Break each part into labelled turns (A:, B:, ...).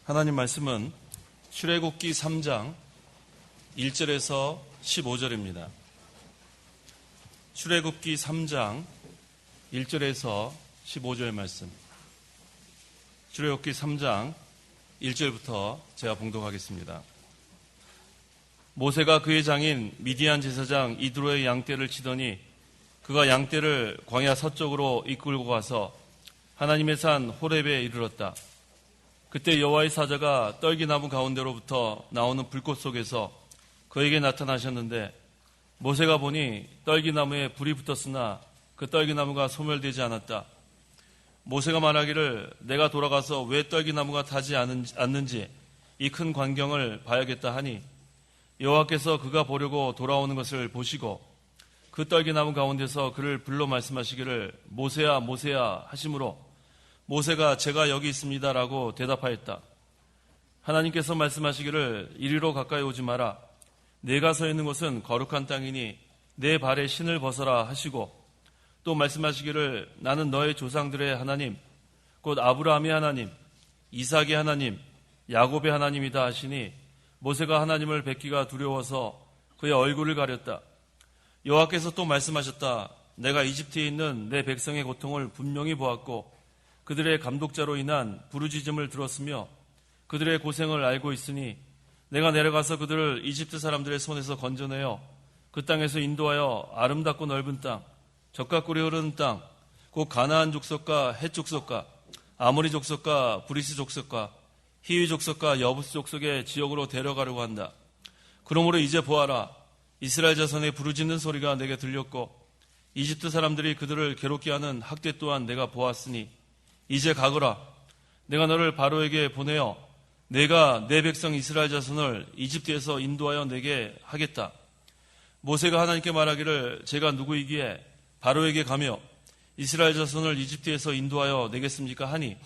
A: 하나님 말씀은 출애굽기 3장 1절에서 15절입니다. 출애굽기 3장 1절에서 15절 말씀. 출애굽기 3장 1절부터 제가 봉독하겠습니다. 모세가 그의 장인 미디안 제사장 이드로의 양떼를 치더니 그가 양떼를 광야 서쪽으로 이끌고 가서 하나님의 산 호렙에 이르렀다. 그때 여호와의 사자가 떨기나무 가운데로부터 나오는 불꽃 속에서 그에게 나타나셨는데 모세가 보니 떨기나무에 불이 붙었으나 그 떨기나무가 소멸되지 않았다. 모세가 말하기를 내가 돌아가서 왜 떨기나무가 타지 않는지 이 큰 광경을 봐야겠다 하니 여호와께서 그가 보려고 돌아오는 것을 보시고 그 떨기나무 가운데서 그를 불러 말씀하시기를 모세야 모세야 하시므로 모세가 제가 여기 있습니다라고 대답하였다. 하나님께서 말씀하시기를 이리로 가까이 오지 마라. 내가 서 있는 곳은 거룩한 땅이니 내 발에 신을 벗어라 하시고 또 말씀하시기를 나는 너의 조상들의 하나님 곧 아브라함의 하나님 이삭의 하나님 야곱의 하나님이다 하시니 모세가 하나님을 뵙기가 두려워서 그의 얼굴을 가렸다. 여호와께서 또 말씀하셨다. 내가 이집트에 있는 내 백성의 고통을 분명히 보았고 그들의 감독자로 인한 부르짖음을 들었으며 그들의 고생을 알고 있으니 내가 내려가서 그들을 이집트 사람들의 손에서 건져내어 그 땅에서 인도하여 아름답고 넓은 땅, 젖과 꿀이 흐르는 땅, 곧 가나안 족속과 헷 족속과 아모리 족속과 브리스 족속과 히위 족속과 여부스 족속의 지역으로 데려가려고 한다. 그러므로 이제 보아라. 이스라엘 자손의 부르짖는 소리가 내게 들렸고 이집트 사람들이 그들을 괴롭게 하는 학대 또한 내가 보았으니 이제 가거라. 내가 너를 바로에게 보내어 내가 내 백성 이스라엘 자손을 이집트에서 인도하여 내게 하겠다. 모세가 하나님께 말하기를 제가 누구이기에 바로에게 가며 이스라엘 자손을 이집트에서 인도하여 내겠습니까 하니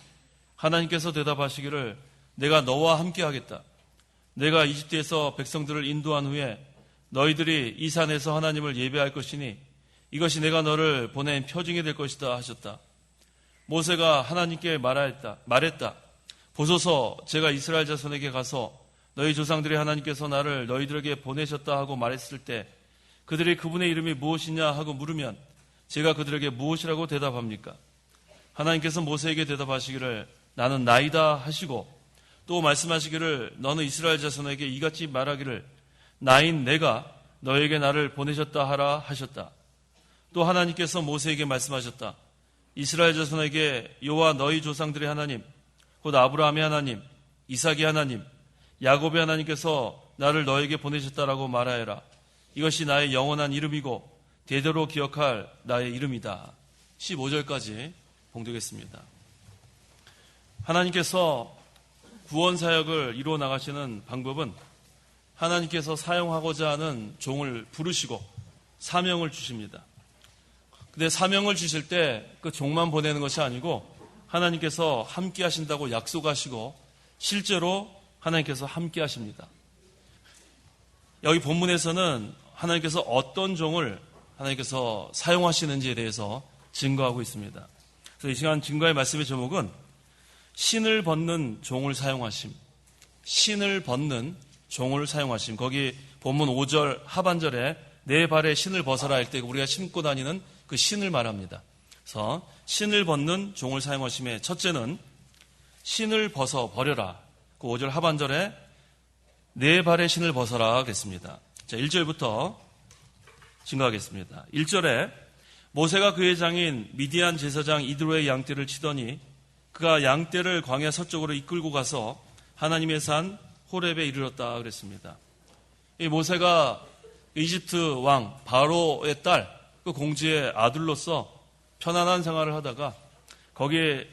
A: 하나님께서 대답하시기를 내가 너와 함께 하겠다. 내가 이집트에서 백성들을 인도한 후에 너희들이 이 산에서 하나님을 예배할 것이니 이것이 내가 너를 보낸 표징이 될 것이다 하셨다. 모세가 하나님께 말했다. 보소서 제가 이스라엘 자손에게 가서 너희 조상들의 하나님께서 나를 너희들에게 보내셨다 하고 말했을 때 그들이 그분의 이름이 무엇이냐 하고 물으면 제가 그들에게 무엇이라고 대답합니까? 하나님께서 모세에게 대답하시기를 나는 나이다 하시고 또 말씀하시기를 너는 이스라엘 자손에게 이같이 말하기를 나인 내가 너에게 나를 보내셨다 하라 하셨다. 또 하나님께서 모세에게 말씀하셨다. 이스라엘 자손에게 여호와 너희 조상들의 하나님 곧 아브라함의 하나님 이삭의 하나님 야곱의 하나님께서 나를 너에게 보내셨다라고 말하여라. 이것이 나의 영원한 이름이고 대대로 기억할 나의 이름이다. 15절까지 봉독했습니다. 하나님께서 구원 사역을 이루어 나가시는 방법은 하나님께서 사용하고자 하는 종을 부르시고 사명을 주십니다. 근데 사명을 주실 때 그 종만 보내는 것이 아니고 하나님께서 함께 하신다고 약속하시고 실제로 하나님께서 함께 하십니다. 여기 본문에서는 하나님께서 어떤 종을 하나님께서 사용하시는지에 대해서 증거하고 있습니다. 그래서 이 시간 증거의 말씀의 제목은 신을 벗는 종을 사용하심. 신을 벗는 종을 사용하심. 거기 본문 5절 하반절에 내 발에 신을 벗어라 할 때 우리가 신고 다니는 그 신을 말합니다. 그래서 신을 벗는 종을 사용하심에 첫째는 신을 벗어 버려라. 그 5절 하반절에 내 발에 신을 벗어라 하겠습니다. 자, 1절부터 증거하겠습니다. 1절에 모세가 그의 장인 미디안 제사장 이드로의 양떼를 치더니 그가 양떼를 광야 서쪽으로 이끌고 가서 하나님의 산 호렙에 이르렀다 그랬습니다. 이 모세가 이집트 왕 바로의 딸 그 공주의 아들로서 편안한 생활을 하다가 거기에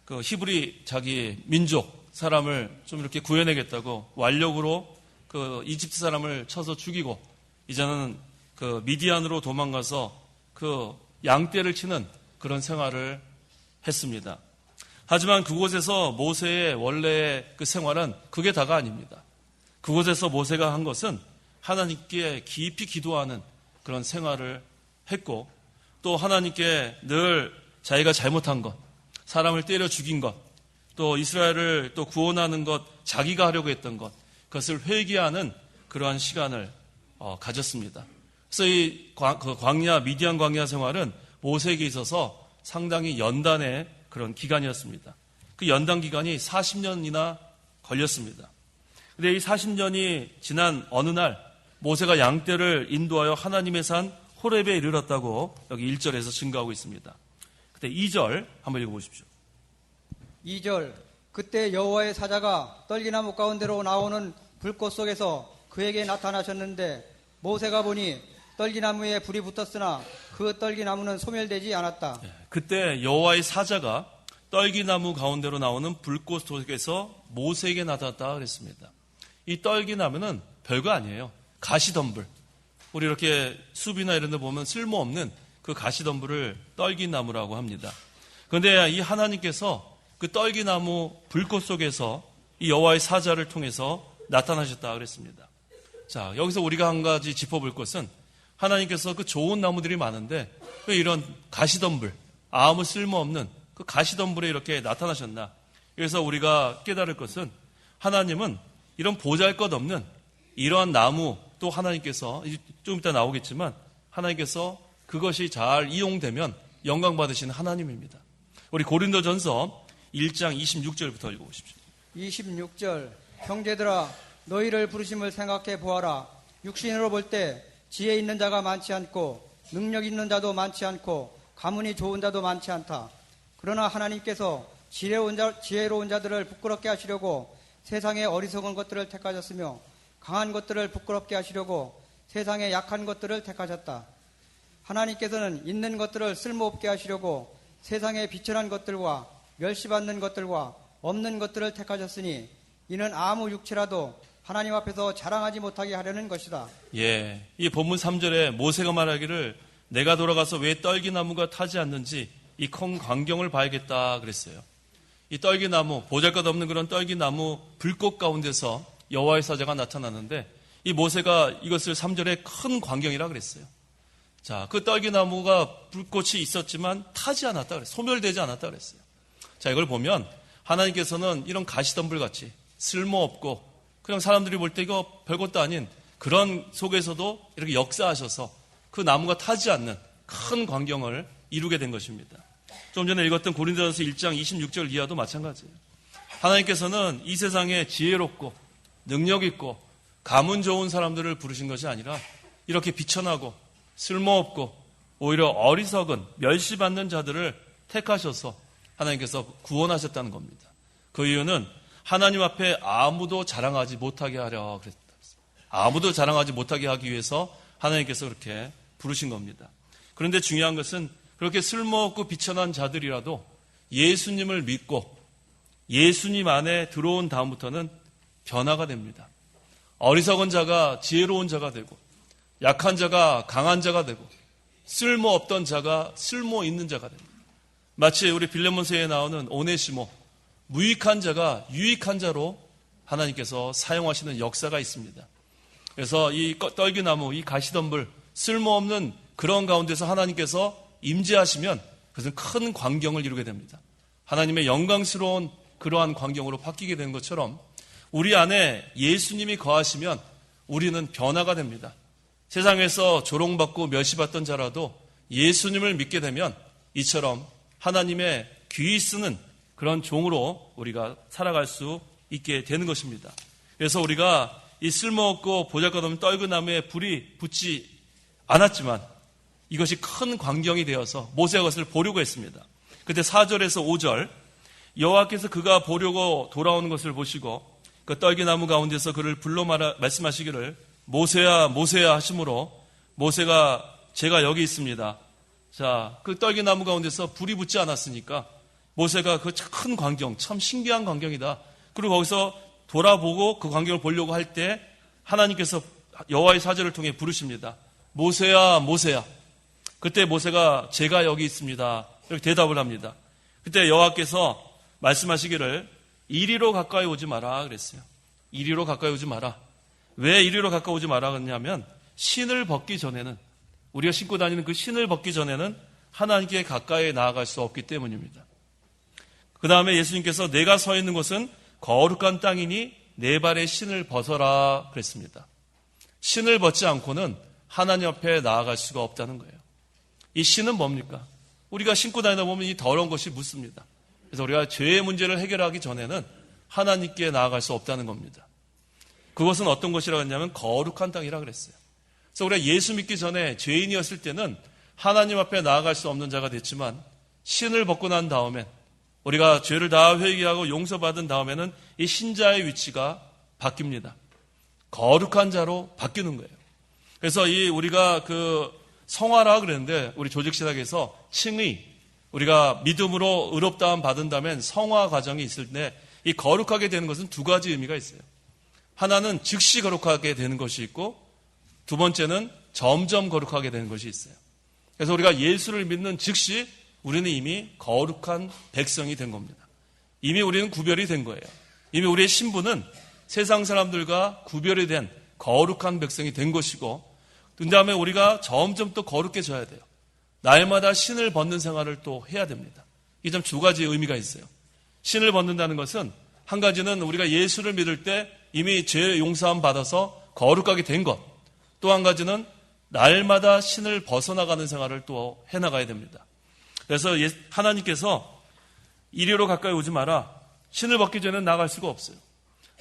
A: 그 히브리 자기 민족 사람을 좀 이렇게 구해내겠다고 완력으로 그 이집트 사람을 쳐서 죽이고 이제는 그 미디안으로 도망가서 그 양떼를 치는 그런 생활을 했습니다. 하지만 그곳에서 모세의 원래의 그 생활은 그게 다가 아닙니다. 그곳에서 모세가 한 것은 하나님께 깊이 기도하는 그런 생활을 했고 또 하나님께 늘 자기가 잘못한 것, 사람을 때려 죽인 것, 또 이스라엘을 또 구원하는 것, 자기가 하려고 했던 것, 그것을 회개하는 그러한 시간을 가졌습니다. 그래서 이 광야, 미디안 광야 생활은 모세에게 있어서 상당히 연단의 그런 기간이었습니다. 그 연단 기간이 40년이나 걸렸습니다. 근데 이 40년이 지난 어느 날 모세가 양떼를 인도하여 하나님의 산 호렙에 이르렀다고 여기 1절에서 증거하고 있습니다. 그때 2절 한번 읽어보십시오.
B: 2절 그때 여호와의 사자가 떨기나무 가운데로 나오는 불꽃 속에서 그에게 나타나셨는데 모세가 보니 떨기나무에 불이 붙었으나 그 떨기나무는 소멸되지 않았다.
A: 그때 여호와의 사자가 떨기나무 가운데로 나오는 불꽃 속에서 모세에게 나타났다 그랬습니다. 이 떨기나무는 별거 아니에요. 가시덤불. 우리 이렇게 숲이나 이런 데 보면 쓸모없는 그 가시덤불을 떨기나무라고 합니다. 그런데 이 하나님께서 그 떨기나무 불꽃 속에서 이 여호와의 사자를 통해서 나타나셨다 그랬습니다. 자, 여기서 우리가 한 가지 짚어볼 것은 하나님께서 그 좋은 나무들이 많은데 왜 이런 가시덤불, 아무 쓸모없는 그 가시덤불에 이렇게 나타나셨나? 그래서 우리가 깨달을 것은 하나님은 이런 보잘것없는 이러한 나무 또 하나님께서 좀 이따 나오겠지만 하나님께서 그것이 잘 이용되면 영광 받으시는 하나님입니다. 우리 고린도전서 1장 26절부터 읽어보십시오.
B: 26절 형제들아 너희를 부르심을 생각해 보아라. 육신으로 볼 때 지혜 있는 자가 많지 않고 능력 있는 자도 많지 않고 가문이 좋은 자도 많지 않다. 그러나 하나님께서 지혜로운 자들을 부끄럽게 하시려고 세상의 어리석은 것들을 택하셨으며 강한 것들을 부끄럽게 하시려고 세상의 약한 것들을 택하셨다. 하나님께서는 있는 것들을 쓸모없게 하시려고 세상의 비천한 것들과 멸시받는 것들과 없는 것들을 택하셨으니 이는 아무 육체라도 하나님 앞에서 자랑하지 못하게 하려는 것이다.
A: 예, 이 본문 3절에 모세가 말하기를 내가 돌아가서 왜 떨기나무가 타지 않는지 이 큰 광경을 봐야겠다 그랬어요. 이 떨기나무, 보잘것없는 그런 떨기나무 불꽃 가운데서 여호와의 사자가 나타났는데 이 모세가 이것을 3절에 큰 광경이라 그랬어요. 자, 그 떨기나무가 불꽃이 있었지만 타지 않았다 그랬어요. 소멸되지 않았다 그랬어요. 자, 이걸 보면 하나님께서는 이런 가시덤불 같이 쓸모없고 그냥 사람들이 볼 때 이거 별것도 아닌 그런 속에서도 이렇게 역사하셔서 그 나무가 타지 않는 큰 광경을 이루게 된 것입니다. 좀 전에 읽었던 고린도전서 1장 26절 이하도 마찬가지예요. 하나님께서는 이 세상에 지혜롭고 능력 있고 가문 좋은 사람들을 부르신 것이 아니라 이렇게 비천하고 쓸모없고 오히려 어리석은 멸시받는 자들을 택하셔서 하나님께서 구원하셨다는 겁니다. 그 이유는 하나님 앞에 아무도 자랑하지 못하게 하려 그랬다. 아무도 자랑하지 못하게 하기 위해서 하나님께서 그렇게 부르신 겁니다. 그런데 중요한 것은 그렇게 쓸모없고 비천한 자들이라도 예수님을 믿고 예수님 안에 들어온 다음부터는 변화가 됩니다. 어리석은 자가 지혜로운 자가 되고 약한 자가 강한 자가 되고 쓸모없던 자가 쓸모 있는 자가 됩니다. 마치 우리 빌레몬서에 나오는 오네시모, 무익한 자가 유익한 자로 하나님께서 사용하시는 역사가 있습니다. 그래서 이 떨기나무, 이 가시덤불, 쓸모없는 그런 가운데서 하나님께서 임재하시면 그것은 큰 광경을 이루게 됩니다. 하나님의 영광스러운 그러한 광경으로 바뀌게 되는 것처럼 우리 안에 예수님이 거하시면 우리는 변화가 됩니다. 세상에서 조롱받고 멸시받던 자라도 예수님을 믿게 되면 이처럼 하나님의 귀히 쓰는 그런 종으로 우리가 살아갈 수 있게 되는 것입니다. 그래서 우리가 이 쓸모없고 보잘것없는 떨그나무에 불이 붙지 않았지만 이것이 큰 광경이 되어서 모세가 그것을 보려고 했습니다. 그때 4절에서 5절 여호와께서 그가 보려고 돌아오는 것을 보시고 그 떨기나무 가운데서 그를 불러 말씀하시기를 모세야 모세야 하심으로 모세가 제가 여기 있습니다. 자, 그 떨기나무 가운데서 불이 붙지 않았으니까 모세가 그 큰 광경, 참 신기한 광경이다. 그리고 거기서 돌아보고 그 광경을 보려고 할 때 하나님께서 여호와의 사자를 통해 부르십니다. 모세야 모세야. 그때 모세가 제가 여기 있습니다. 이렇게 대답을 합니다. 그때 여호와께서 말씀하시기를 이리로 가까이 오지 마라 그랬어요. 이리로 가까이 오지 마라. 왜 이리로 가까이 오지 마라 그러냐면 신을 벗기 전에는 우리가 신고 다니는 그 신을 벗기 전에는 하나님께 가까이 나아갈 수 없기 때문입니다. 그 다음에 예수님께서 내가 서 있는 곳은 거룩한 땅이니 내 발의 신을 벗어라 그랬습니다. 신을 벗지 않고는 하나님 앞에 나아갈 수가 없다는 거예요. 이 신은 뭡니까? 우리가 신고 다니다 보면 이 더러운 것이 묻습니다. 그래서 우리가 죄의 문제를 해결하기 전에는 하나님께 나아갈 수 없다는 겁니다. 그것은 어떤 것이라고 했냐면 거룩한 땅이라 그랬어요. 그래서 우리가 예수 믿기 전에 죄인이었을 때는 하나님 앞에 나아갈 수 없는 자가 됐지만 신을 벗고 난 다음엔 우리가 죄를 다 회개하고 용서받은 다음에는 이 신자의 위치가 바뀝니다. 거룩한 자로 바뀌는 거예요. 그래서 우리가 성화라 그랬는데 우리 조직신학에서 칭의, 우리가 믿음으로 의롭다함 받은 다음엔 성화 과정이 있을 때 이 거룩하게 되는 것은 두 가지 의미가 있어요. 하나는 즉시 거룩하게 되는 것이 있고 두 번째는 점점 거룩하게 되는 것이 있어요. 그래서 우리가 예수를 믿는 즉시 우리는 이미 거룩한 백성이 된 겁니다. 이미 우리는 구별이 된 거예요. 이미 우리의 신분은 세상 사람들과 구별이 된 거룩한 백성이 된 것이고 그 다음에 우리가 점점 또 거룩해져야 돼요. 날마다 신을 벗는 생활을 또 해야 됩니다. 이게 좀 두 가지 의미가 있어요. 신을 벗는다는 것은 한 가지는 우리가 예수를 믿을 때 이미 죄 용서함 받아서 거룩하게 된 것. 또 한 가지는 날마다 신을 벗어나가는 생활을 또 해나가야 됩니다. 그래서 하나님께서 이리로 가까이 오지 마라. 신을 벗기 전에는 나갈 수가 없어요.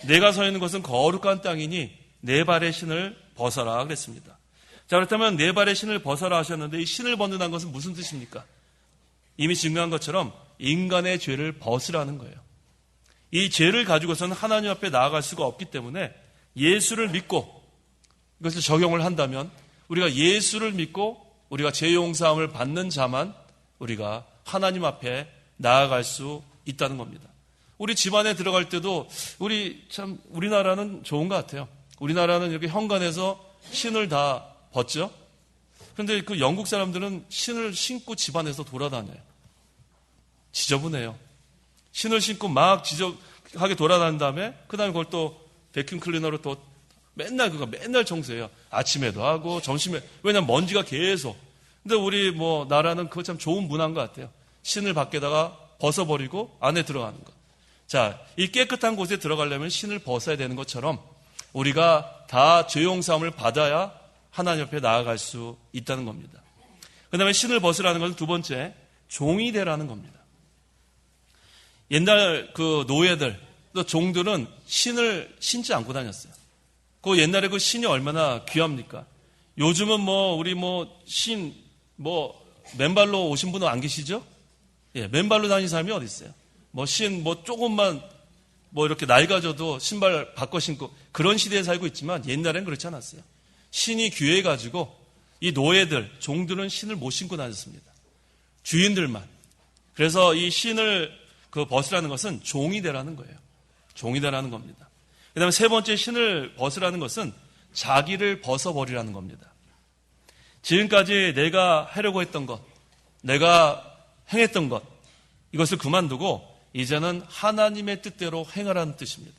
A: 내가 서 있는 것은 거룩한 땅이니 내 발의 신을 벗어라 그랬습니다. 자, 그렇다면 내 발의 신을 벗어라 하셨는데 이 신을 벗는다는 것은 무슨 뜻입니까? 이미 증명한 것처럼 인간의 죄를 벗으라는 거예요. 이 죄를 가지고서는 하나님 앞에 나아갈 수가 없기 때문에 예수를 믿고 이것을 적용을 한다면 우리가 예수를 믿고 우리가 죄 용서함을 받는 자만 우리가 하나님 앞에 나아갈 수 있다는 겁니다. 우리 집안에 들어갈 때도 우리나라는 좋은 것 같아요. 우리나라는 이렇게 현관에서 신을 다 벗죠. 그런데 그 영국 사람들은 신을 신고 집안에서 돌아다녀요. 지저분해요. 신을 신고 막 지저하게 돌아다닌 다음에 그 다음에 그걸 또 베큐um 클리너로 또 맨날 청소해요. 아침에도 하고 점심에. 왜냐면 먼지가 계속. 근데 우리 나라는 그거 참 좋은 문화인 것 같아요. 신을 밖에다가 벗어버리고 안에 들어가는 것. 자, 이 깨끗한 곳에 들어가려면 신을 벗어야 되는 것처럼 우리가 다 죄 용서함을 받아야 하나님 앞에 나아갈 수 있다는 겁니다. 그 다음에 신을 벗으라는 것은 두 번째, 종이 되라는 겁니다. 옛날 그 노예들, 또 종들은 신을 신지 않고 다녔어요. 그 옛날에 그 신이 얼마나 귀합니까? 요즘은 우리 맨발로 오신 분은 안 계시죠? 예, 맨발로 다니는 사람이 어디 있어요? 조금만 이렇게 낡아져도 신발 바꿔 신고 그런 시대에 살고 있지만 옛날엔 그렇지 않았어요. 신이 귀해가지고 이 노예들, 종들은 신을 못 신고 다녔습니다. 주인들만. 그래서 이 신을 벗으라는 것은 종이 되라는 거예요. 종이 되라는 겁니다. 그 다음에 세 번째 신을 벗으라는 것은 자기를 벗어버리라는 겁니다. 지금까지 내가 하려고 했던 것, 내가 행했던 것, 이것을 그만두고 이제는 하나님의 뜻대로 행하라는 뜻입니다.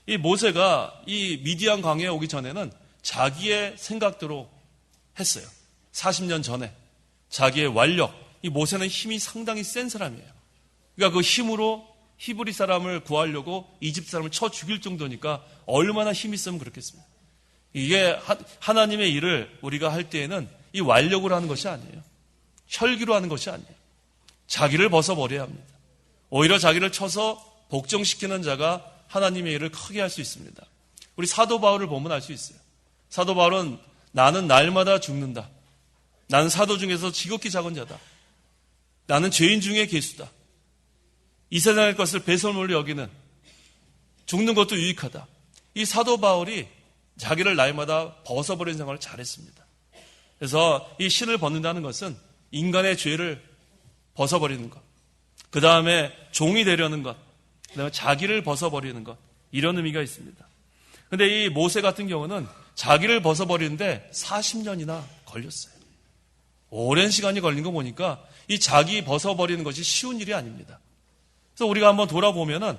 A: 이 모세가 이 미디안 광야에 오기 전에는 자기의 생각대로 했어요. 40년 전에 자기의 완력, 이 모세는 힘이 상당히 센 사람이에요. 그러니까 그 힘으로 히브리 사람을 구하려고 이집트 사람을 쳐 죽일 정도니까 얼마나 힘이 있으면 그렇겠습니까? 이게 하나님의 일을 우리가 할 때에는 이 완력으로 하는 것이 아니에요. 혈기로 하는 것이 아니에요. 자기를 벗어버려야 합니다. 오히려 자기를 쳐서 복종시키는 자가 하나님의 일을 크게 할 수 있습니다. 우리 사도 바울을 보면 알 수 있어요. 사도 바울은 나는 날마다 죽는다. 나는 사도 중에서 지극히 작은 자다. 나는 죄인 중에 괴수다. 이 세상의 것을 배설물로 여기는 죽는 것도 유익하다. 이 사도 바울이 자기를 날마다 벗어버리는 생활을 잘했습니다. 그래서 이 신을 벗는다는 것은 인간의 죄를 벗어버리는 것, 그 다음에 종이 되려는 것, 그 다음에 자기를 벗어버리는 것, 이런 의미가 있습니다. 그런데 이 모세 같은 경우는 자기를 벗어버리는데 40년이나 걸렸어요. 오랜 시간이 걸린 거 보니까 이 자기 벗어버리는 것이 쉬운 일이 아닙니다. 그래서 우리가 한번 돌아보면은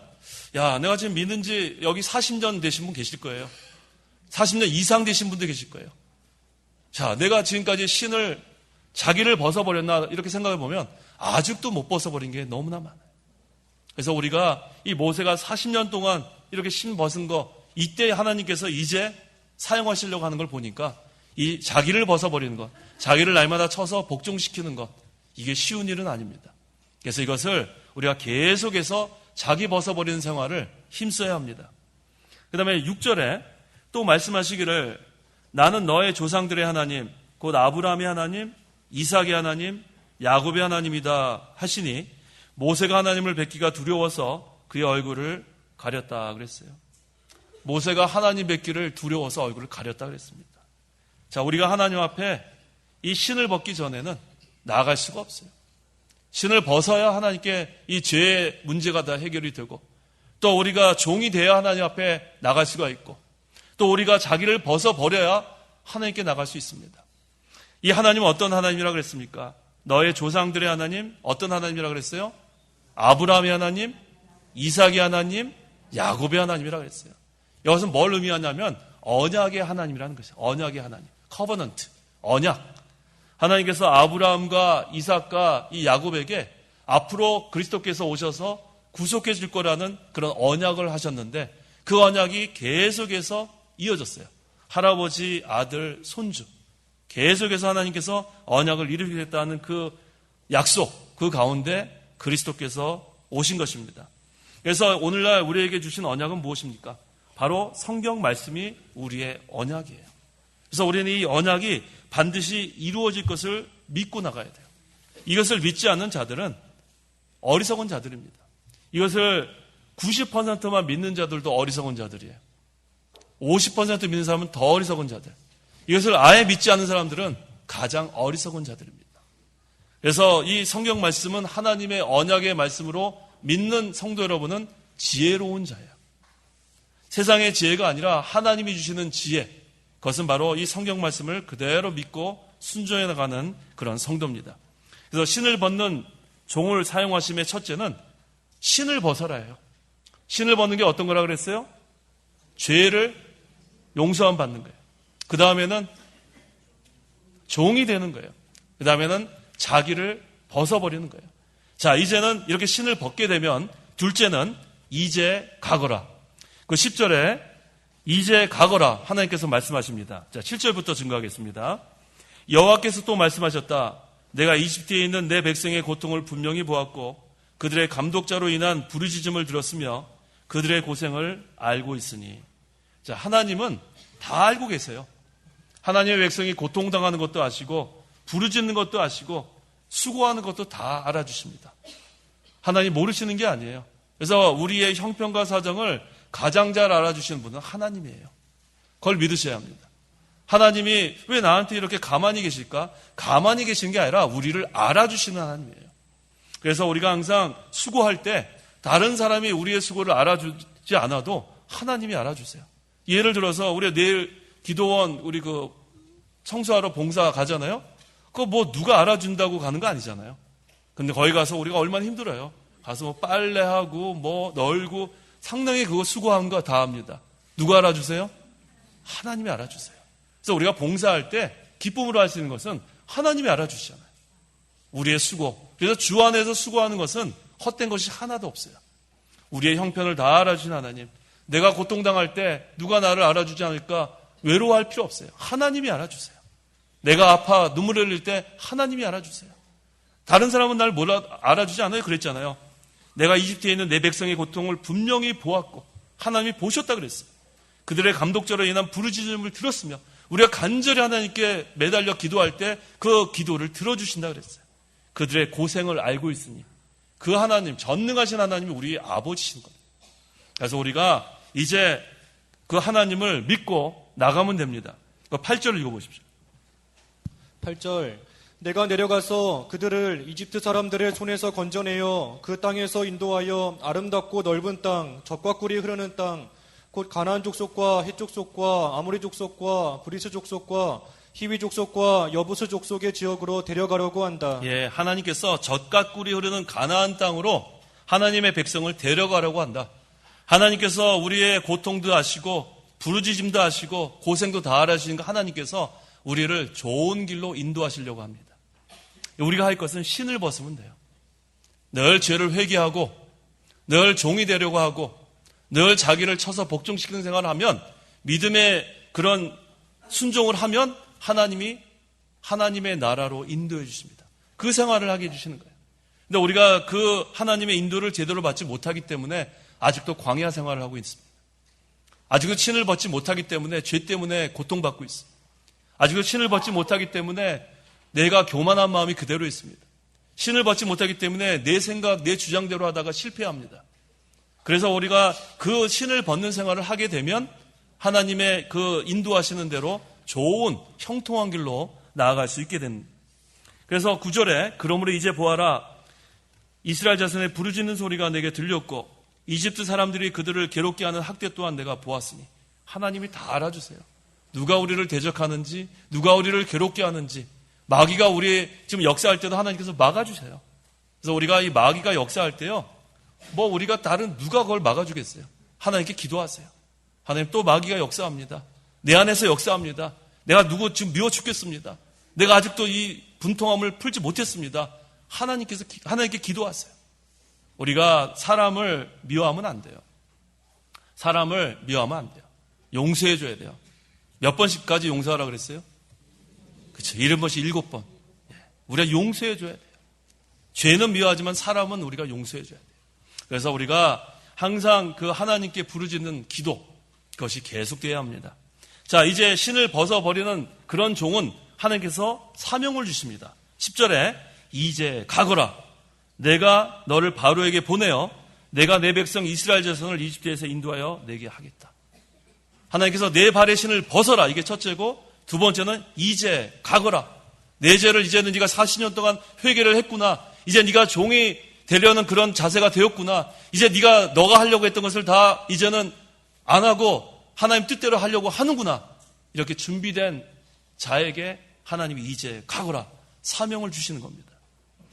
A: 내가 지금 믿는 지 여기 40년 되신 분 계실 거예요. 40년 이상 되신 분도 계실 거예요. 자, 내가 지금까지 자기를 벗어버렸나 이렇게 생각해 보면 아직도 못 벗어버린 게 너무나 많아요. 그래서 우리가 이 모세가 40년 동안 이렇게 신 벗은 거, 이때 하나님께서 이제 사용하시려고 하는 걸 보니까 이 자기를 벗어버리는 것, 자기를 날마다 쳐서 복종시키는 것, 이게 쉬운 일은 아닙니다. 그래서 이것을 우리가 계속해서 자기 벗어버리는 생활을 힘써야 합니다. 그 다음에 6절에 또 말씀하시기를 나는 너의 조상들의 하나님, 곧 아브라함의 하나님, 이삭의 하나님, 야곱의 하나님이다 하시니 모세가 하나님을 뵙기가 두려워서 그의 얼굴을 가렸다 그랬어요. 모세가 하나님 뵙기를 두려워서 얼굴을 가렸다 그랬습니다. 자, 우리가 하나님 앞에 이 신을 벗기 전에는 나아갈 수가 없어요. 신을 벗어야 하나님께 이 죄의 문제가 다 해결이 되고, 또 우리가 종이 되어야 하나님 앞에 나갈 수가 있고, 또 우리가 자기를 벗어버려야 하나님께 나갈 수 있습니다. 이 하나님은 어떤 하나님이라고 그랬습니까? 너의 조상들의 하나님, 어떤 하나님이라고 그랬어요? 아브라함의 하나님, 이삭의 하나님, 야곱의 하나님이라고 그랬어요. 이것은 뭘 의미하냐면 언약의 하나님이라는 것이에요. 언약의 하나님, 커버넌트, 언약. 하나님께서 아브라함과 이삭과 이 야곱에게 앞으로 그리스도께서 오셔서 구속해 줄 거라는 그런 언약을 하셨는데, 그 언약이 계속해서 이어졌어요. 할아버지, 아들, 손주, 계속해서 하나님께서 언약을 이루겠다는 그 약속, 그 가운데 그리스도께서 오신 것입니다. 그래서 오늘날 우리에게 주신 언약은 무엇입니까? 바로 성경 말씀이 우리의 언약이에요. 그래서 우리는 이 언약이 반드시 이루어질 것을 믿고 나가야 돼요. 이것을 믿지 않는 자들은 어리석은 자들입니다. 이것을 90%만 믿는 자들도 어리석은 자들이에요. 50% 믿는 사람은 더 어리석은 자들. 이것을 아예 믿지 않는 사람들은 가장 어리석은 자들입니다. 그래서 이 성경 말씀은 하나님의 언약의 말씀으로 믿는 성도 여러분은 지혜로운 자예요. 세상의 지혜가 아니라 하나님이 주시는 지혜, 그것은 바로 이 성경 말씀을 그대로 믿고 순종해 나가는 그런 성도입니다. 그래서 신을 벗는 종을 사용하심의 첫째는 신을 벗어라예요. 신을 벗는 게 어떤 거라 그랬어요? 죄를 용서함 받는 거예요. 그 다음에는 종이 되는 거예요. 그 다음에는 자기를 벗어버리는 거예요. 자, 이제는 이렇게 신을 벗게 되면 둘째는 이제 가거라. 그 10절에 이제 가거라 하나님께서 말씀하십니다. 자, 7절부터 증거하겠습니다. 여호와께서 또 말씀하셨다. 내가 이집트에 있는 내 백성의 고통을 분명히 보았고 그들의 감독자로 인한 부르짖음을 들었으며 그들의 고생을 알고 있으니. 자, 하나님은 다 알고 계세요. 하나님의 백성이 고통당하는 것도 아시고 부르짖는 것도 아시고 수고하는 것도 다 알아주십니다. 하나님 모르시는 게 아니에요. 그래서 우리의 형편과 사정을 가장 잘 알아주시는 분은 하나님이에요. 그걸 믿으셔야 합니다. 하나님이 왜 나한테 이렇게 가만히 계실까? 가만히 계시는 게 아니라 우리를 알아주시는 하나님이에요. 그래서 우리가 항상 수고할 때 다른 사람이 우리의 수고를 알아주지 않아도 하나님이 알아주세요. 예를 들어서 우리가 내일 기도원 우리 그 청소하러 봉사 가잖아요. 그거 뭐 누가 알아준다고 가는 거 아니잖아요. 근데 거기 가서 우리가 얼마나 힘들어요. 가서 뭐 빨래하고 뭐 널고 상당히 그거 수고한 거 다 합니다. 누가 알아주세요? 하나님이 알아주세요. 그래서 우리가 봉사할 때 기쁨으로 할 수 있는 것은 하나님이 알아주시잖아요. 우리의 수고. 그래서 주 안에서 수고하는 것은 헛된 것이 하나도 없어요. 우리의 형편을 다 알아주신 하나님. 내가 고통당할 때 누가 나를 알아주지 않을까 외로워할 필요 없어요. 하나님이 알아주세요. 내가 아파 눈물 흘릴 때 하나님이 알아주세요. 다른 사람은 날 알아주지 않아요. 그랬잖아요. 내가 이집트에 있는 내 백성의 고통을 분명히 보았고 하나님이 보셨다 그랬어요. 그들의 감독자로 인한 부르짖음을 들었으며 우리가 간절히 하나님께 매달려 기도할 때 그 기도를 들어주신다 그랬어요. 그들의 고생을 알고 있으니 그 하나님, 전능하신 하나님이 우리의 아버지신 겁니다. 그래서 우리가 이제 그 하나님을 믿고 나가면 됩니다. 8절을 읽어보십시오.
C: 8절 내가 내려가서 그들을 이집트 사람들의 손에서 건져내어 그 땅에서 인도하여 아름답고 넓은 땅, 젖과 꿀이 흐르는 땅, 곧 가나안 족속과 헷 족속과 아모리 족속과 브리스 족속과 히위 족속과 여부스 족속의 지역으로 데려가려고 한다.
A: 예, 하나님께서 젖과 꿀이 흐르는 가나안 땅으로 하나님의 백성을 데려가려고 한다. 하나님께서 우리의 고통도 아시고 부르짖음도 아시고 고생도 다 알아주신 하나님께서 우리를 좋은 길로 인도하시려고 합니다. 우리가 할 것은 신을 벗으면 돼요. 늘 죄를 회개하고 늘 종이 되려고 하고 늘 자기를 쳐서 복종시키는 생활을 하면, 믿음의 그런 순종을 하면 하나님이 하나님의 나라로 인도해 주십니다. 그 생활을 하게 해주시는 거예요. 근데 우리가 그 하나님의 인도를 제대로 받지 못하기 때문에 아직도 광야 생활을 하고 있습니다. 아직도 신을 벗지 못하기 때문에 죄 때문에 고통받고 있습니다. 아직도 신을 벗지 못하기 때문에 내가 교만한 마음이 그대로 있습니다. 신을 벗지 못하기 때문에 내 생각, 내 주장대로 하다가 실패합니다. 그래서 우리가 그 신을 벗는 생활을 하게 되면 하나님의 그 인도하시는 대로 좋은 형통한 길로 나아갈 수 있게 됩니다. 그래서 9절에 그러므로 이제 보아라, 이스라엘 자손의 부르짖는 소리가 내게 들렸고 이집트 사람들이 그들을 괴롭게 하는 학대 또한 내가 보았으니, 하나님이 다 알아주세요. 누가 우리를 대적하는지, 누가 우리를 괴롭게 하는지, 마귀가 우리 지금 역사할 때도 하나님께서 막아주세요. 그래서 우리가 이 마귀가 역사할 때요, 뭐 우리가 다른 누가 그걸 막아주겠어요? 하나님께 기도하세요. 하나님, 또 마귀가 역사합니다. 내 안에서 역사합니다. 내가 누구 지금 미워 죽겠습니다. 내가 아직도 이 분통함을 풀지 못했습니다. 하나님께 기도하세요. 우리가 사람을 미워하면 안 돼요. 사람을 미워하면 안 돼요. 용서해 줘야 돼요. 몇 번씩까지 용서하라 그랬어요? 그렇죠. 70번씩 7번. 우리가 용서해 줘야 돼요. 죄는 미워하지만 사람은 우리가 용서해 줘야 돼요. 그래서 우리가 항상 그 하나님께 부르짖는 기도, 그것이 계속돼야 합니다. 자, 이제 신을 벗어버리는 그런 종은 하나님께서 사명을 주십니다. 10절에 이제 가거라, 내가 너를 바로에게 보내어 내가 내 백성 이스라엘 자손을 이집트에서 인도하여 내게 하겠다. 하나님께서 내 발의 신을 벗어라, 이게 첫째고, 두 번째는 이제 가거라. 내 죄를 이제는 네가 40년 동안 회개를 했구나. 이제 네가 종이 되려는 그런 자세가 되었구나. 이제 너가 하려고 했던 것을 다 이제는 안 하고 하나님 뜻대로 하려고 하는구나. 이렇게 준비된 자에게 하나님이 이제 가거라 사명을 주시는 겁니다.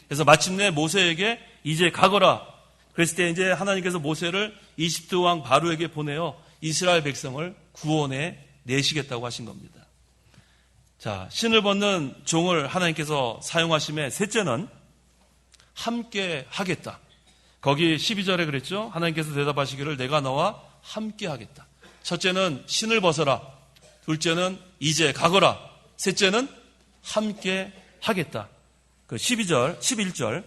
A: 그래서 마침내 모세에게 이제 가거라 그랬을 때 이제 하나님께서 모세를 이집트 왕 바로에게 보내어 이스라엘 백성을 구원해 내시겠다고 하신 겁니다. 자, 신을 벗는 종을 하나님께서 사용하심에 셋째는 함께 하겠다. 거기 12절에 그랬죠. 하나님께서 대답하시기를 내가 너와 함께 하겠다. 첫째는 신을 벗어라. 둘째는 이제 가거라. 셋째는 함께 하겠다. 그 12절, 11절.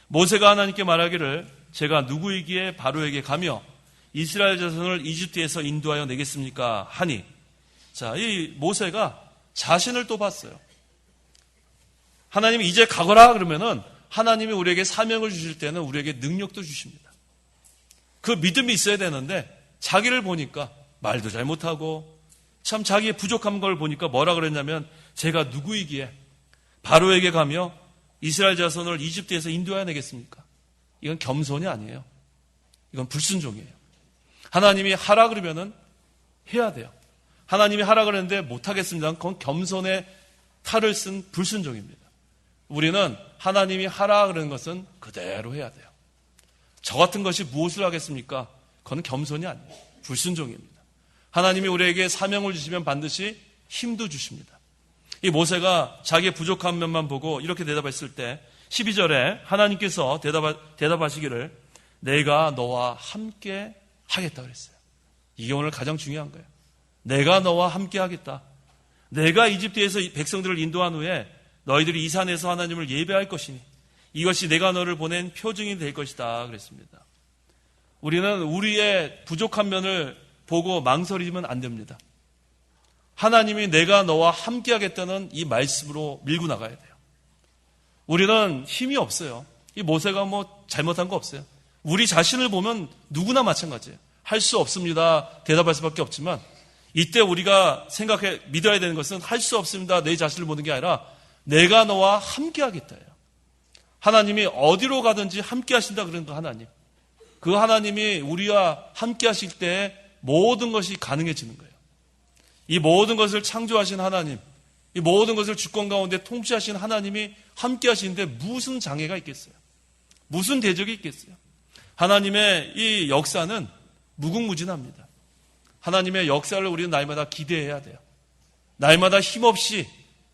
A: 모세가 하나님께 말하기를 제가 누구이기에 바로에게 가며 이스라엘 자손을 이집트에서 인도하여 내겠습니까? 하니. 자, 이 모세가 자신을 또 봤어요. 하나님이 이제 가거라 그러면은 하나님이 우리에게 사명을 주실 때는 우리에게 능력도 주십니다. 그 믿음이 있어야 되는데 자기를 보니까 말도 잘 못하고 참 자기의 부족한 걸 보니까 뭐라 그랬냐면 제가 누구이기에 바로에게 가며 이스라엘 자손을 이집트에서 인도해야 되겠습니까? 이건 겸손이 아니에요. 이건 불순종이에요. 하나님이 하라 그러면은 해야 돼요. 하나님이 하라 그랬는데 못하겠습니다. 그건 겸손의 탈을 쓴 불순종입니다. 우리는 하나님이 하라 그러는 것은 그대로 해야 돼요. 저 같은 것이 무엇을 하겠습니까? 그건 겸손이 아니에요. 불순종입니다. 하나님이 우리에게 사명을 주시면 반드시 힘도 주십니다. 이 모세가 자기의 부족한 면만 보고 이렇게 대답했을 때 12절에 하나님께서 대답하시기를 내가 너와 함께 하겠다 그랬어요. 이게 오늘 가장 중요한 거예요. 내가 너와 함께 하겠다. 내가 이집트에서 백성들을 인도한 후에 너희들이 이 산에서 하나님을 예배할 것이니 이것이 내가 너를 보낸 표징이 될 것이다 그랬습니다. 우리는 우리의 부족한 면을 보고 망설이면 안 됩니다. 하나님이 내가 너와 함께 하겠다는 이 말씀으로 밀고 나가야 돼요. 우리는 힘이 없어요. 이 모세가 뭐 잘못한 거 없어요. 우리 자신을 보면 누구나 마찬가지예요. 할 수 없습니다. 대답할 수밖에 없지만 이때 우리가 믿어야 되는 것은 할 수 없습니다. 내 자신을 보는 게 아니라 내가 너와 함께 하겠다예요. 하나님이 어디로 가든지 함께 하신다 그러는 거 하나님. 그 하나님이 우리와 함께 하실 때 모든 것이 가능해지는 거예요. 이 모든 것을 창조하신 하나님, 이 모든 것을 주권 가운데 통치하신 하나님이 함께 하시는데 무슨 장애가 있겠어요? 무슨 대적이 있겠어요? 하나님의 이 역사는 무궁무진합니다. 하나님의 역사를 우리는 날마다 기대해야 돼요. 날마다 힘없이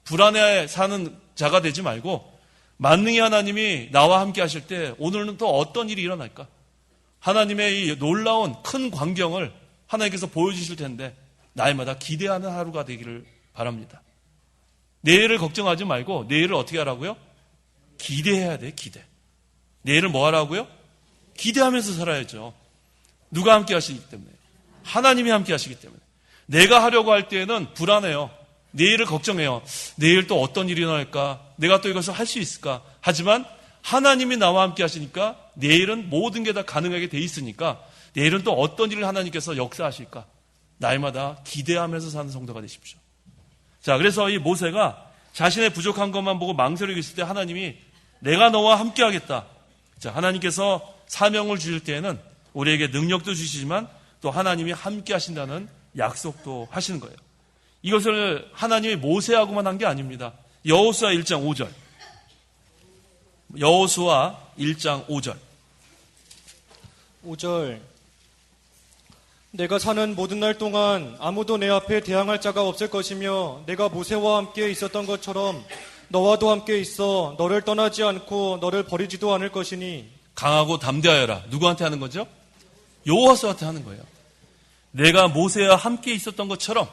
A: 불안해 사는 자가 되지 말고 만능히 하나님이 나와 함께 하실 때 오늘은 또 어떤 일이 일어날까? 하나님의 이 놀라운 큰 광경을 하나님께서 보여주실 텐데 날마다 기대하는 하루가 되기를 바랍니다. 내일을 걱정하지 말고 내일을 어떻게 하라고요? 기대해야 돼, 기대. 내일을 뭐 하라고요? 기대하면서 살아야죠. 누가 함께 하시기 때문에. 하나님이 함께 하시기 때문에. 내가 하려고 할 때에는 불안해요. 내일을 걱정해요. 내일 또 어떤 일이 일어날까? 내가 또 이것을 할 수 있을까? 하지만 하나님이 나와 함께 하시니까 내일은 모든 게 다 가능하게 돼 있으니까 내일은 또 어떤 일을 하나님께서 역사하실까? 날마다 기대하면서 사는 성도가 되십시오. 자, 그래서 이 모세가 자신의 부족한 것만 보고 망설이고 있을 때 하나님이 내가 너와 함께 하겠다. 자, 하나님께서 사명을 주실 때에는 우리에게 능력도 주시지만 또 하나님이 함께 하신다는 약속도 하시는 거예요. 이것을 하나님이 모세하고만 한 게 아닙니다. 여호수아 1장 5절. 여호수아 1장 5절.
C: 5절. 내가 사는 모든 날 동안 아무도 내 앞에 대항할 자가 없을 것이며 내가 모세와 함께 있었던 것처럼 너와도 함께 있어 너를 떠나지 않고 너를 버리지도 않을 것이니.
A: 강하고 담대하여라. 누구한테 하는 거죠? 여호수아한테 하는 거예요. 내가 모세와 함께 있었던 것처럼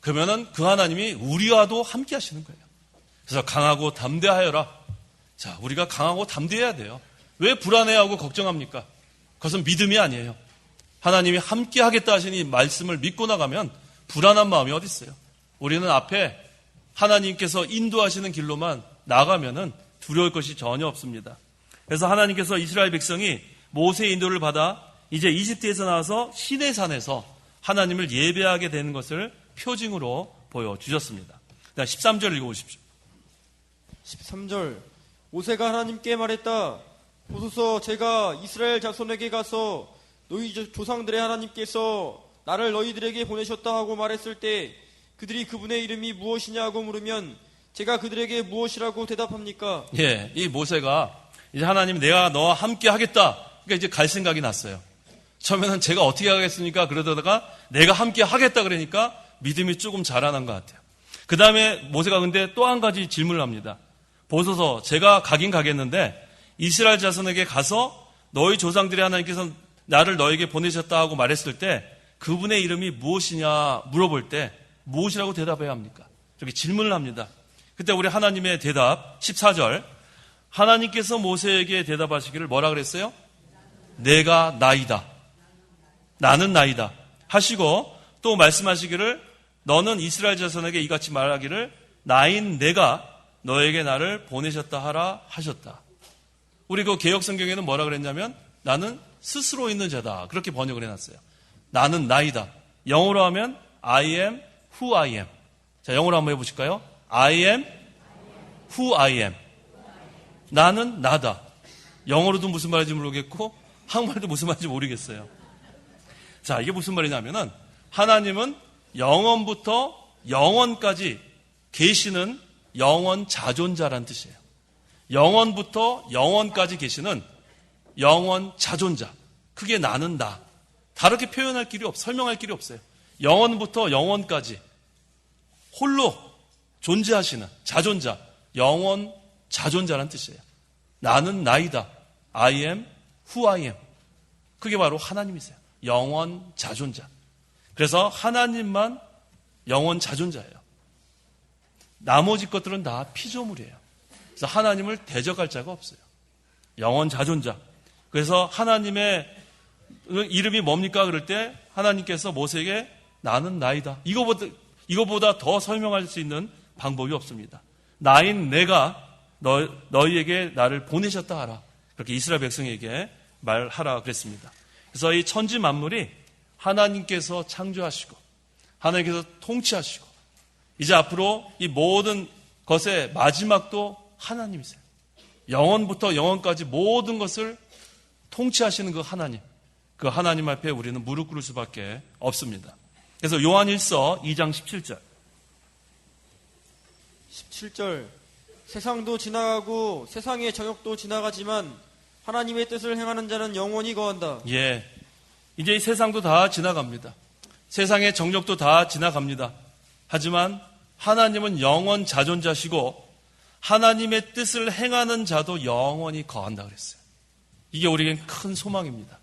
A: 그러면은 그 하나님이 우리와도 함께 하시는 거예요. 그래서 강하고 담대하여라. 자, 우리가 강하고 담대해야 돼요. 왜 불안해하고 걱정합니까? 그것은 믿음이 아니에요. 하나님이 함께 하겠다 하시니 말씀을 믿고 나가면 불안한 마음이 어디 있어요? 우리는 앞에 하나님께서 인도하시는 길로만 나가면은 두려울 것이 전혀 없습니다. 그래서 하나님께서 이스라엘 백성이 모세의 인도를 받아 이제 이집트에서 나와서 시내산에서 하나님을 예배하게 되는 것을 표징으로 보여주셨습니다. 13절 읽어보십시오.
D: 13절. 모세가 하나님께 말했다. 보소서, 제가 이스라엘 자손에게 가서 너희 조상들의 하나님께서 나를 너희들에게 보내셨다 하고 말했을 때 그들이 그분의 이름이 무엇이냐고 물으면 제가 그들에게 무엇이라고 대답합니까?
A: 예, 이 모세가 이제 하나님 내가 너와 함께 하겠다. 그러니까 이제 갈 생각이 났어요. 처음에는 제가 어떻게 하겠습니까? 그러다가 내가 함께 하겠다 그러니까 믿음이 조금 자라난 것 같아요. 그 다음에 모세가 근데 또 한 가지 질문을 합니다. 보소서, 제가 가긴 가겠는데 이스라엘 자손에게 가서 너희 조상들의 하나님께서 나를 너에게 보내셨다 하고 말했을 때 그분의 이름이 무엇이냐 물어볼 때 무엇이라고 대답해야 합니까? 이렇게 질문을 합니다. 그때 우리 하나님의 대답 14절. 하나님께서 모세에게 대답하시기를 뭐라 그랬어요? 내가 나이다. 나는 나이다. 하시고 또 말씀하시기를 너는 이스라엘 자손에게 이같이 말하기를 나인 내가 너에게 나를 보내셨다 하라 하셨다. 우리 그 개역 성경에는 뭐라 그랬냐면 나는 스스로 있는 자다. 그렇게 번역을 해놨어요. 나는 나이다. 영어로 하면 I am who I am. 자, 영어로 한번 해보실까요? I am who I am. 나는 나다. 영어로도 무슨 말인지 모르겠고 한국말도 무슨 말인지 모르겠어요. 자, 이게 무슨 말이냐면은 하나님은 영원부터 영원까지 계시는 영원 자존자란 뜻이에요. 영원부터 영원까지 계시는 영원 자존자. 그게 나는 나. 다르게 표현할 길이 설명할 길이 없어요. 영원부터 영원까지 홀로 존재하시는 자존자, 영원 자존자란 뜻이에요. 나는 나이다. I am who I am. 그게 바로 하나님이세요. 영원 자존자. 그래서 하나님만 영원 자존자예요. 나머지 것들은 다 피조물이에요. 그래서 하나님을 대적할 자가 없어요. 영원 자존자. 그래서 하나님의 이름이 뭡니까? 그럴 때 하나님께서 모세에게 나는 나이다. 이거보다 더 설명할 수 있는 방법이 없습니다. 나인 내가 너희에게 나를 보내셨다 하라. 그렇게 이스라엘 백성에게 말하라 그랬습니다. 그래서 이 천지 만물이 하나님께서 창조하시고 하나님께서 통치하시고 이제 앞으로 이 모든 것의 마지막도 하나님이세요. 영원부터 영원까지 모든 것을 통치하시는 그 하나님 앞에 우리는 무릎 꿇을 수밖에 없습니다. 그래서 요한 1서 2장 17절
D: 17절. 세상도 지나가고 세상의 정욕도 지나가지만 하나님의 뜻을 행하는 자는 영원히 거한다.
A: 예, 이제 이 세상도 다 지나갑니다. 세상의 정욕도 다 지나갑니다. 하지만 하나님은 영원 자존자시고 하나님의 뜻을 행하는 자도 영원히 거한다 그랬어요. 이게 우리에겐 큰 소망입니다.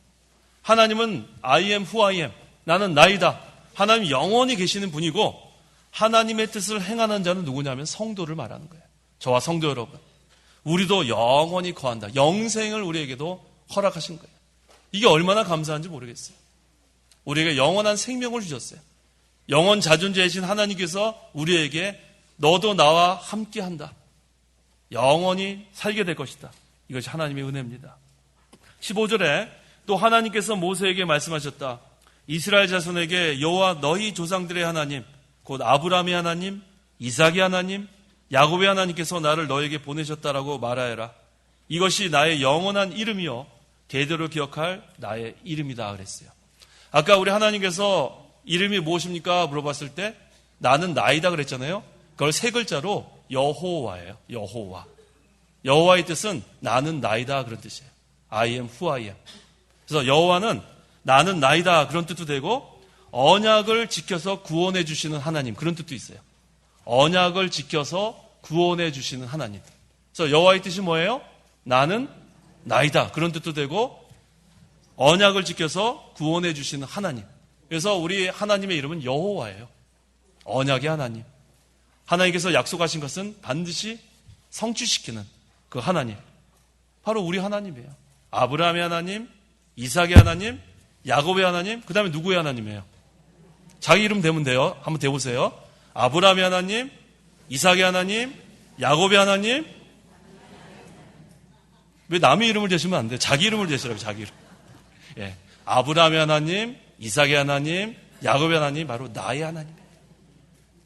A: 하나님은 I am who I am. 나는 나이다. 하나님 영원히 계시는 분이고 하나님의 뜻을 행하는 자는 누구냐면 성도를 말하는 거예요. 저와 성도 여러분. 우리도 영원히 거한다. 영생을 우리에게도 허락하신 거예요. 이게 얼마나 감사한지 모르겠어요. 우리에게 영원한 생명을 주셨어요. 영원 자존자이신 하나님께서 우리에게 너도 나와 함께한다. 영원히 살게 될 것이다. 이것이 하나님의 은혜입니다. 15절에 또 하나님께서 모세에게 말씀하셨다. 이스라엘 자손에게 여호와 너희 조상들의 하나님 곧 아브라함의 하나님, 이삭의 하나님, 야곱의 하나님께서 나를 너에게 보내셨다라고 말하여라. 이것이 나의 영원한 이름이요 대대로 기억할 나의 이름이다 그랬어요. 아까 우리 하나님께서 이름이 무엇입니까? 물어봤을 때 나는 나이다 그랬잖아요. 그걸 세 글자로 여호와예요. 여호와. 여호와의 뜻은 나는 나이다 그런 뜻이에요. I am who I am. 그래서 여호와는 나는 나이다 그런 뜻도 되고 언약을 지켜서 구원해 주시는 하나님 그런 뜻도 있어요. 언약을 지켜서 구원해 주시는 하나님. 그래서 여호와의 뜻이 뭐예요? 나는 나이다 그런 뜻도 되고 언약을 지켜서 구원해 주시는 하나님. 그래서 우리 하나님의 이름은 여호와예요. 언약의 하나님. 하나님께서 약속하신 것은 반드시 성취시키는 그 하나님. 바로 우리 하나님이에요. 아브라함의 하나님, 이삭의 하나님, 야곱의 하나님, 그 다음에 누구의 하나님이에요? 자기 이름 대면 돼요. 한번 대보세요. 아브라함의 하나님, 이삭의 하나님, 야곱의 하나님. 왜 남의 이름을 대시면 안 돼요? 자기 이름을 대시라고, 자기 이름. 예. 아브라함의 하나님, 이삭의 하나님, 야곱의 하나님, 바로 나의 하나님이에요.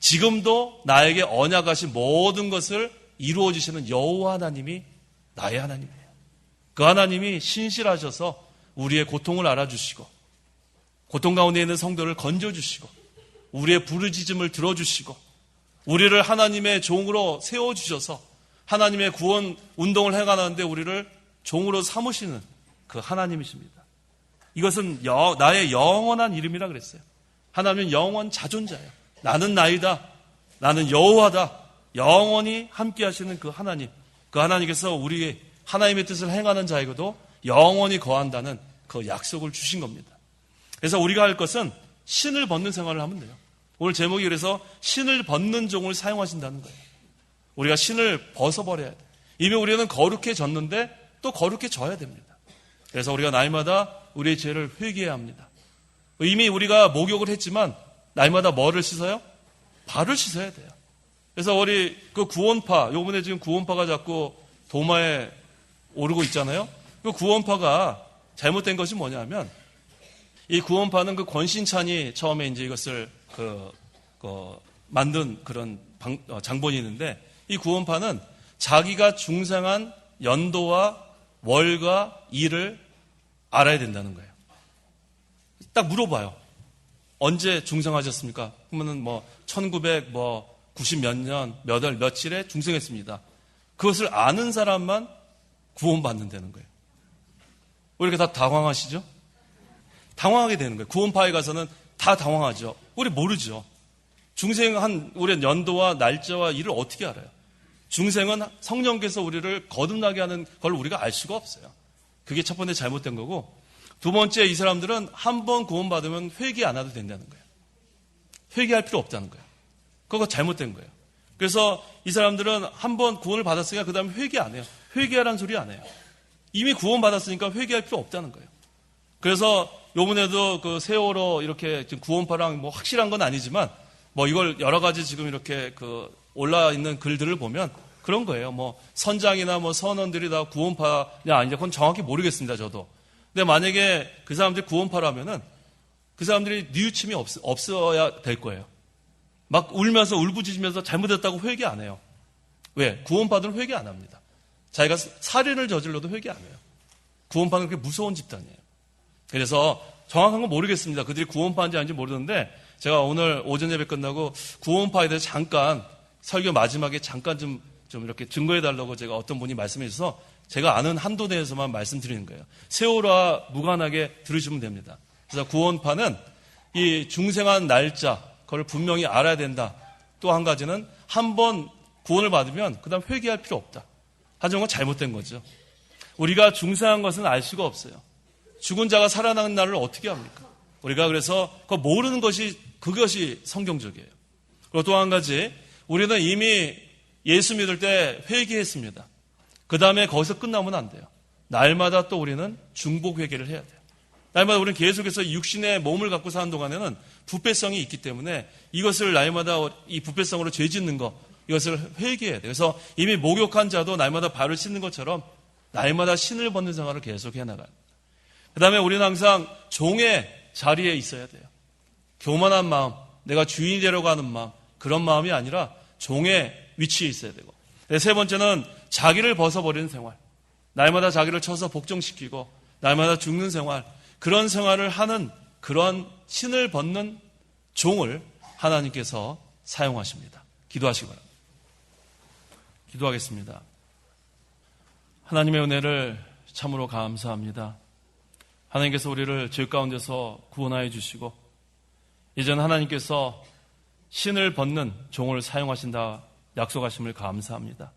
A: 지금도 나에게 언약하신 모든 것을 이루어 주시는 여호와 하나님이 나의 하나님이에요. 그 하나님이 신실하셔서 우리의 고통을 알아주시고 고통 가운데 있는 성도를 건져주시고 우리의 부르짖음을 들어주시고 우리를 하나님의 종으로 세워주셔서 하나님의 구원 운동을 해가는데 우리를 종으로 삼으시는 그 하나님이십니다. 이것은 나의 영원한 이름이라 그랬어요. 하나님은 영원 자존자예요. 나는 나이다. 나는 여호와다. 영원히 함께 하시는 그 하나님. 그 하나님께서 우리 하나님의 뜻을 행하는 자에게도 영원히 거한다는 그 약속을 주신 겁니다. 그래서 우리가 할 것은 신을 벗는 생활을 하면 돼요. 오늘 제목이 그래서 신을 벗는 종을 사용하신다는 거예요. 우리가 신을 벗어버려야 돼요. 이미 우리는 거룩해졌는데 또 거룩해져야 됩니다. 그래서 우리가 날마다 우리의 죄를 회개해야 합니다. 이미 우리가 목욕을 했지만 날마다 뭐를 씻어요? 발을 씻어야 돼요. 그래서 우리 그 구원파, 요번에 지금 구원파가 자꾸 도마에 오르고 있잖아요. 그 구원파가 잘못된 것이 뭐냐면 이 구원파는 그 권신찬이 처음에 이제 이것을 만든 그런 장본이 있는데 이 구원파는 자기가 중생한 연도와 월과 일을 알아야 된다는 거예요. 딱 물어봐요. 언제 중생하셨습니까? 그러면은 1990 몇 년, 몇 월, 며칠에 중생했습니다. 그것을 아는 사람만 구원받는다는 거예요. 왜 이렇게 다 당황하시죠? 당황하게 되는 거예요. 구원파에 가서는 다 당황하죠. 우리 모르죠. 중생한 우리의 연도와 날짜와 일을 어떻게 알아요? 중생은 성령께서 우리를 거듭나게 하는 걸 우리가 알 수가 없어요. 그게 첫 번째 잘못된 거고, 두 번째 이 사람들은 한 번 구원받으면 회개 안 해도 된다는 거예요. 회개할 필요 없다는 거예요. 그거 잘못된 거예요. 그래서 이 사람들은 한 번 구원을 받았으니까 그 다음에 회개 안 해요. 회개하라는 소리 안 해요. 이미 구원받았으니까 회개할 필요 없다는 거예요. 그래서 요번에도 그 세월호 이렇게 지금 구원파랑 확실한 건 아니지만 이걸 여러 가지 지금 이렇게 올라 있는 글들을 보면 그런 거예요. 선장이나 선원들이 다 구원파냐 아니냐 그건 정확히 모르겠습니다. 저도. 근데 만약에 그 사람들이 구원파라면은 그 사람들이 뉘우침이 없어야 될 거예요. 막 울면서 울부짖으면서 잘못했다고 회개 안 해요. 왜? 구원파들은 회개 안 합니다. 자기가 살인을 저질러도 회개 안 해요. 구원파는 그렇게 무서운 집단이에요. 그래서 정확한 건 모르겠습니다. 그들이 구원파인지 아닌지 모르는데 제가 오늘 오전 예배 끝나고 구원파에 대해서 잠깐 설교 마지막에 잠깐 좀 이렇게 증거해달라고 제가 어떤 분이 말씀해 주셔서 제가 아는 한도 내에서만 말씀드리는 거예요. 세월호와 무관하게 들으시면 됩니다. 그래서 구원파는 이 중생한 날짜 그걸 분명히 알아야 된다. 또 한 가지는 한 번 구원을 받으면 그 다음 회개할 필요 없다. 하지만 그건 잘못된 거죠. 우리가 중생한 것은 알 수가 없어요. 죽은 자가 살아나는 날을 어떻게 합니까? 우리가 그래서 그거 모르는 것이 그것이 성경적이에요. 그리고 또 한 가지, 우리는 이미 예수 믿을 때 회개했습니다. 그 다음에 거기서 끝나면 안 돼요. 날마다 또 우리는 중복 회개를 해야 돼요. 날마다 우리는 계속해서 육신의 몸을 갖고 사는 동안에는 부패성이 있기 때문에 이것을 날마다 이 부패성으로 죄 짓는 거, 이것을 회개해야 돼요. 그래서 이미 목욕한 자도 날마다 발을 씻는 것처럼 날마다 신을 벗는 생활을 계속 해나가요. 그 다음에 우리는 항상 종의 자리에 있어야 돼요. 교만한 마음, 내가 주인이 되려고 하는 마음, 그런 마음이 아니라 종의 위치에 있어야 되고. 세 번째는 자기를 벗어버리는 생활. 날마다 자기를 쳐서 복종시키고 날마다 죽는 생활, 그런 생활을 하는 그런 신을 벗는 종을 하나님께서 사용하십니다. 기도하시기 바랍니다. 기도하겠습니다. 하나님의 은혜를 참으로 감사합니다. 하나님께서 우리를 죄 가운데서 구원하여 주시고 이제는 하나님께서 신을 벗는 종을 사용하신다 약속하심을 감사합니다.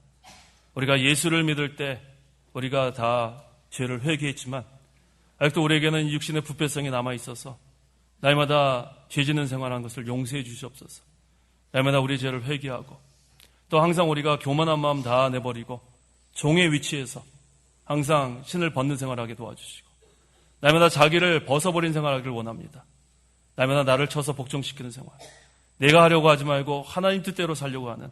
A: 우리가 예수를 믿을 때 우리가 다 죄를 회개했지만 아직도 우리에게는 육신의 부패성이 남아있어서 날마다 죄 짓는 생활하는 것을 용서해 주시옵소서. 날마다 우리 죄를 회개하고 또 항상 우리가 교만한 마음 다 내버리고 종의 위치에서 항상 신을 벗는 생활하게 도와주시고 날마다 자기를 벗어버린 생활하기를 원합니다. 날마다 나를 쳐서 복종시키는 생활, 내가 하려고 하지 말고 하나님 뜻대로 살려고 하는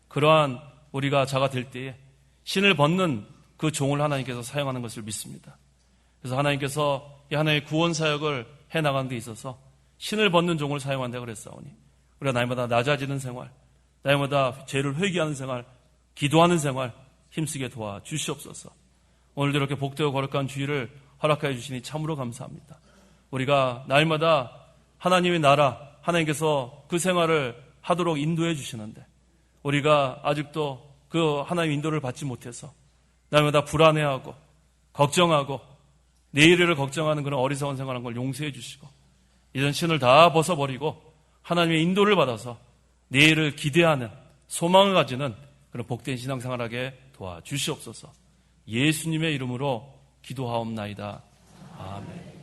A: 그러한 우리가 자가 될 때에 신을 벗는 그 종을 하나님께서 사용하는 것을 믿습니다. 그래서 하나님께서 이 하나의 구원 사역을 해나가는 데 있어서 신을 벗는 종을 사용한다고 그랬사오니 우리가 날마다 낮아지는 생활, 날마다 죄를 회개하는 생활, 기도하는 생활 힘쓰게 도와주시옵소서. 오늘도 이렇게 복되고 거룩한 주의를 허락하여 주시니 참으로 감사합니다. 우리가 날마다 하나님의 나라, 하나님께서 그 생활을 하도록 인도해 주시는데 우리가 아직도 그 하나님의 인도를 받지 못해서 날마다 불안해하고 걱정하고 내일을 걱정하는 그런 어리석은 생활한 걸 용서해 주시고 이전 신을 다 벗어버리고 하나님의 인도를 받아서 내일을 기대하는 소망을 가지는 그런 복된 신앙생활하게 도와주시옵소서. 예수님의 이름으로 기도하옵나이다. 아멘.